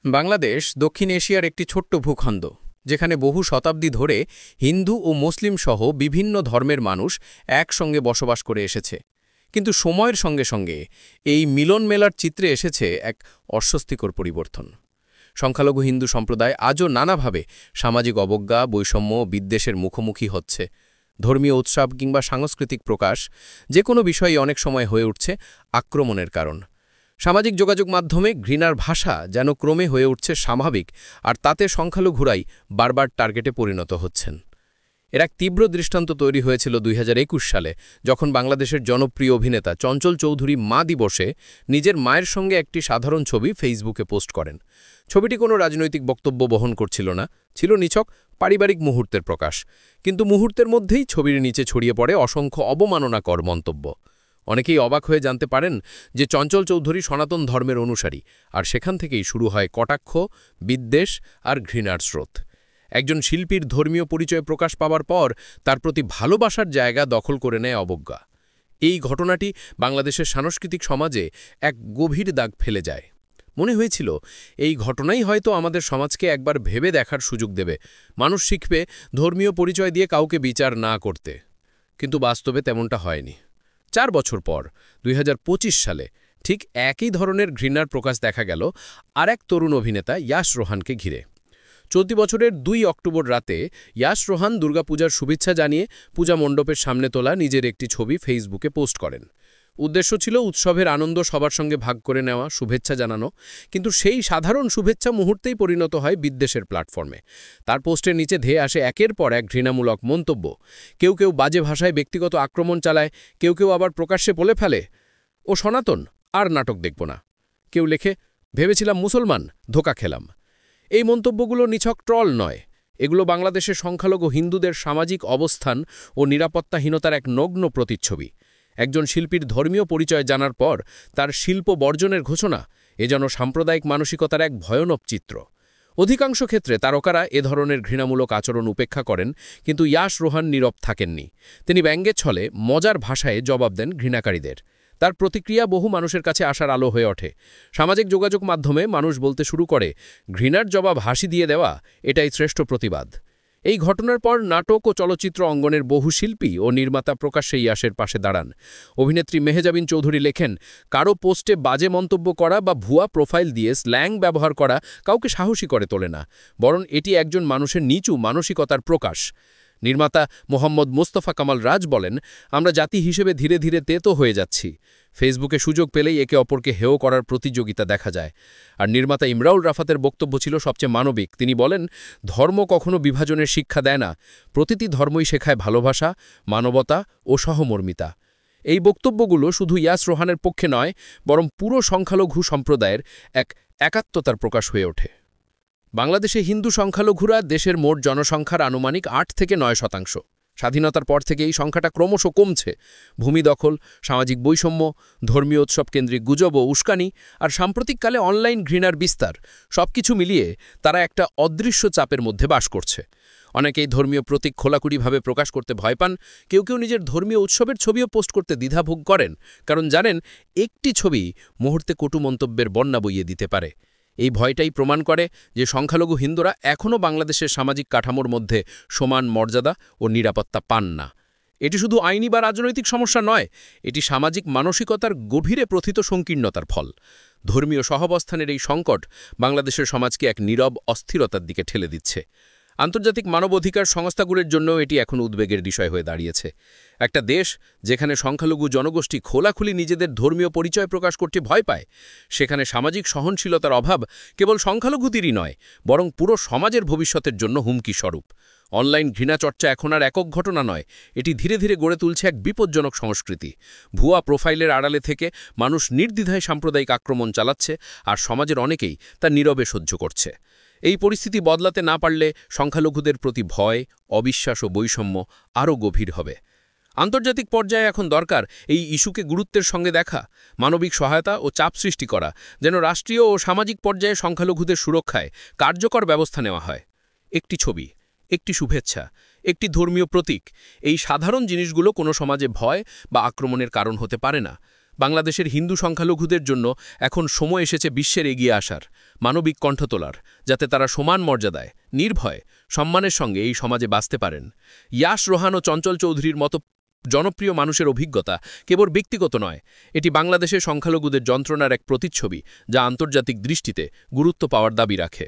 বাংলাদেশ দক্ষিণ এশিয়ার একটি ছোট্ট ভূখণ্ড, যেখানে বহু শতাব্দী ধরে হিন্দু ও মুসলিম সহ বিভিন্ন ধর্মের মানুষ একসঙ্গে বসবাস করে এসেছে। কিন্তু সময়ের সঙ্গে সঙ্গে এই মিলন মেলার চিত্রে এসেছে এক অস্বস্তিকর পরিবর্তন। সংখ্যালঘু হিন্দু সম্প্রদায় আজও নানাভাবে সামাজিক অবজ্ঞা, বৈষম্য, বিদ্বেষের মুখোমুখি হচ্ছে। ধর্মীয় উৎসব কিংবা সাংস্কৃতিক প্রকাশ যে কোনো বিষয়ই অনেক সময় হয়ে উঠছে আক্রমণের কারণ। সামাজিক যোগাযোগ মাধ্যমে ঘৃণার ভাষা যেন ক্রমে হয়ে উঠছে স্বাভাবিক, আর তাতে সংখ্যালঘুরাই বারবার টার্গেটে পরিণত হচ্ছেন। এর এক তীব্র দৃষ্টান্ত তৈরি হয়েছিল 2021 সালে, যখন বাংলাদেশের জনপ্রিয় অভিনেতা চঞ্চল চৌধুরী মা দিবসে নিজের মায়ের সঙ্গে একটি সাধারণ ছবি ফেসবুকে পোস্ট করেন। ছবিটি কোনো রাজনৈতিক বক্তব্য বহন করছিল না, ছিল নিছক পারিবারিক মুহূর্তের প্রকাশ। কিন্তু মুহূর্তের মধ্যেই ছবির নিচে ছড়িয়ে পড়ে অসংখ্য অবমাননাকর মন্তব্য। অনেকেই অবাক হয়ে জানতে পারেন যে চঞ্চল চৌধুরী সনাতন ধর্মের অনুসারী, আর সেখান থেকেই শুরু হয় কটাক্ষ, বিদ্বেষ আর ঘৃণার স্রোত। একজন শিল্পীর ধর্মীয় পরিচয় প্রকাশ পাওয়ার পর তার প্রতি ভালোবাসার জায়গা দখল করে নেয় অবজ্ঞা। এই ঘটনাটি বাংলাদেশের সাংস্কৃতিক সমাজে এক গভীর দাগ ফেলে যায়। মনে হয়েছিল এই ঘটনাই হয়তো আমাদের সমাজকে একবার ভেবে দেখার সুযোগ দেবে, মানুষ শিখবে ধর্মীয় পরিচয় দিয়ে কাউকে বিচার না করতে। কিন্তু বাস্তবে তেমনটা হয়নি। 4 বছর পর 2025 সালে ঠিক একই ধরনের ঘৃণার প্রকাশ দেখা গেল আর এক তরুণ অভিনেতা ইয়াশ রোহানকে ঘিরে। চলতি বছরের 2 অক্টোবর রাতে ইয়াশ রোহান দুর্গাপূজার শুভেচ্ছা জানিয়ে পূজা মণ্ডপের সামনে তোলা নিজের একটি ছবি ফেসবুকে পোস্ট করেন। উদ্দেশ্য ছিল উৎসবের আনন্দ সবার সঙ্গে ভাগ করে নেওয়া, শুভেচ্ছা জানানো। কিন্তু সেই সাধারণ শুভেচ্ছা মুহূর্তেই পরিণত হয় বিদ্বেষের প্ল্যাটফর্মে। তার পোস্টের নিচে ধেয়ে আসে একের পর এক ঘৃণামূলক মন্তব্য। কেউ কেউ বাজে ভাষায় ব্যক্তিগত আক্রমণ চালায়, কেউ কেউ আবার প্রকাশ্যে বলে ফেলে, ও সনাতন, আর নাটক দেখব না। কেউ লেখে, ভেবেছিলাম মুসলমান, ধোঁকা খেলাম। এই মন্তব্যগুলো নিছক ট্রল নয়, এগুলো বাংলাদেশের সংখ্যালঘু হিন্দুদের সামাজিক অবস্থান ও নিরাপত্তাহীনতার এক নগ্ন প্রতিচ্ছবি। একজন শিল্পীর ধর্মীয় পরিচয় জানার পর তার শিল্প বর্জনের ঘোষণা, এ যেন সাম্প্রদায়িক মানসিকতার এক ভয়ানক চিত্র। অধিকাংশ ক্ষেত্রে তারকারা এ ধরনের ঘৃণামূলক আচরণ উপেক্ষা করেন, কিন্তু ইয়াশ রোহান নীরব থাকেননি। তিনি ব্যঙ্গের ছলে মজার ভাষায় জবাব দেন ঘৃণাকারীদের। তার প্রতিক্রিয়া বহু মানুষের কাছে আসার আলো হয়ে ওঠে। সামাজিক যোগাযোগ মাধ্যমে মানুষ বলতে শুরু করে, ঘৃণার জবাব হাসি দিয়ে দেওয়া, এটাই শ্রেষ্ঠ প্রতিবাদ। এই ঘটনার পর নাটক ও চলচ্চিত্র অঙ্গনের বহু শিল্পী ও নির্মাতা প্রকাশ্যে ইয়াশের পাশে দাঁড়ান। অভিনেত্রী মেহজাবিন চৌধুরী লেখেন, কারো পোস্টে বাজে মন্তব্য করা বা ভুয়া প্রোফাইল দিয়ে স্ল্যাং ব্যবহার করা কাউকে সাহসী করে তোলে না, বরং এটি একজন মানুষের নিচু মানসিকতার প্রকাশ। নির্মাতা মোহাম্মদ মোস্তফা কামাল রাজ বলেন, আমরা জাতি হিসেবে ধীরে ধীরে তেতো হয়ে যাচ্ছি। ফেসবুকে সুযোগ পেলেই একে অপরকে হেয় করার প্রতিযোগিতা দেখা যায়। আর নির্মাতা ইমরাউল রাফাতের বক্তব্য ছিল সবচেয়ে মানবিক। তিনি বলেন, ধর্ম কখনো বিভাজনের শিক্ষা দেয় না, প্রতিটি ধর্মই শেখায় ভালোবাসা, মানবতা ও সহমর্মিতা। এই বক্তব্যগুলো শুধু ইয়াশ রোহানের পক্ষে নয়, বরং পুরো সংখ্যালঘু সম্প্রদায়ের এক একাত্মতার প্রকাশ হয়ে ওঠে। বাংলাদেশে হিন্দু সংখ্যালঘুরা দেশের মোট জনসংখ্যার আনুমানিক 8 থেকে 9%। স্বাধীনতার পর থেকে এই সংখ্যাটা ক্রমশ কমছে। ভূমি দখল, সামাজিক বৈষম্য, ধর্মীয় উৎসব কেন্দ্রিক গুজব ও উস্কানি, আর সাম্প্রতিককালে অনলাইন ঘৃণার বিস্তার, সবকিছু মিলিয়ে তারা একটা অদৃশ্য চাপের মধ্যে বাস করছে। অনেকেই ধর্মীয় প্রতীক খোলাখুলিভাবে প্রকাশ করতে ভয় পান, কেউ কেউ নিজের ধর্মীয় উৎসবের ছবিও পোস্ট করতে দ্বিধাভোগ করেন, কারণ জানেন একটি ছবি মুহূর্তে কটু মন্তব্যের বন্যা বইয়ে দিতে পারে। এই ভয়টাই প্রমাণ করে যে সংখ্যালঘু হিন্দুরা এখনও বাংলাদেশের সামাজিক কাঠামোর মধ্যে সমান মর্যাদা ও নিরাপত্তা পান না। এটি শুধু আইনি বা রাজনৈতিক সমস্যা নয়, এটি সামাজিক মানসিকতার গভীরে প্রথিত সংকীর্ণতার ফল। ধর্মীয় সহাবস্থানের এই সংকট বাংলাদেশের সমাজকে এক নীরব অস্থিরতার দিকে ঠেলে দিচ্ছে। আন্তর্জাতিক মানবাধিকার সংস্থাগুলোর জন্য এটি এখন উদ্বেগের বিষয় হয়ে দাঁড়িয়েছে। একটা দেশ যেখানে সংখ্যালঘু জনগোষ্ঠী খোলাখুলি নিজেদের ধর্মীয় পরিচয় প্রকাশ করতে ভয় পায়, সেখানে সামাজিক সহনশীলতার অভাব কেবল সংখ্যালঘুদেরই নয়, বরং পুরো সমাজের ভবিষ্যতের জন্য হুমকি স্বরূপ। অনলাইন ঘৃণা চর্চা এখন আর একক ঘটনা নয়, এটি ধীরে ধীরে গড়ে তুলছে এক বিপজ্জনক সংস্কৃতি। ভুয়া প্রোফাইলের আড়ালে থেকে মানুষ নির্দ্বিধায় সাম্প্রদায়িক আক্রমণ চালাচ্ছে, আর সমাজের অনেকেই তা নীরবে সহ্য করছে। এই পরিস্থিতি বদলাতে না পারলে সংখ্যালঘুদের প্রতি ভয়, অবিশ্বাস ও বৈষম্য আরও গভীর হবে। আন্তর্জাতিক পর্যায়ে এখন দরকার এই ইস্যুকে গুরুত্বের সঙ্গে দেখা, মানবিক সহায়তা ও চাপ সৃষ্টি করা, যেন রাষ্ট্রীয় ও সামাজিক পর্যায়ে সংখ্যালঘুদের সুরক্ষায় কার্যকর ব্যবস্থা নেওয়া হয়। একটি ছবি, একটি শুভেচ্ছা, একটি ধর্মীয় প্রতীক, এই সাধারণ জিনিসগুলো কোনো সমাজে ভয় বা আক্রমণের কারণ হতে পারে না, বাংলাদেশের হিন্দু সংখ্যালঘুদের জন্য এখন সময় এসেছে বিশ্বের এগিয়ে আসার, মানবিক কণ্ঠ তোলার, যাতে তারা সমান মর্যাদায়, নির্ভয়, সম্মানের সঙ্গে এই সমাজে বাঁচতে পারেন। ইয়াশ রোহান ও চঞ্চল চৌধুরীর মতো জনপ্রিয় মানুষের অভিজ্ঞতা কেবল ব্যক্তিগত নয়, এটি বাংলাদেশের সংখ্যালঘুদের যন্ত্রণার এক প্রতিচ্ছবি, যা আন্তর্জাতিক দৃষ্টিতে গুরুত্ব পাওয়ার দাবি রাখে।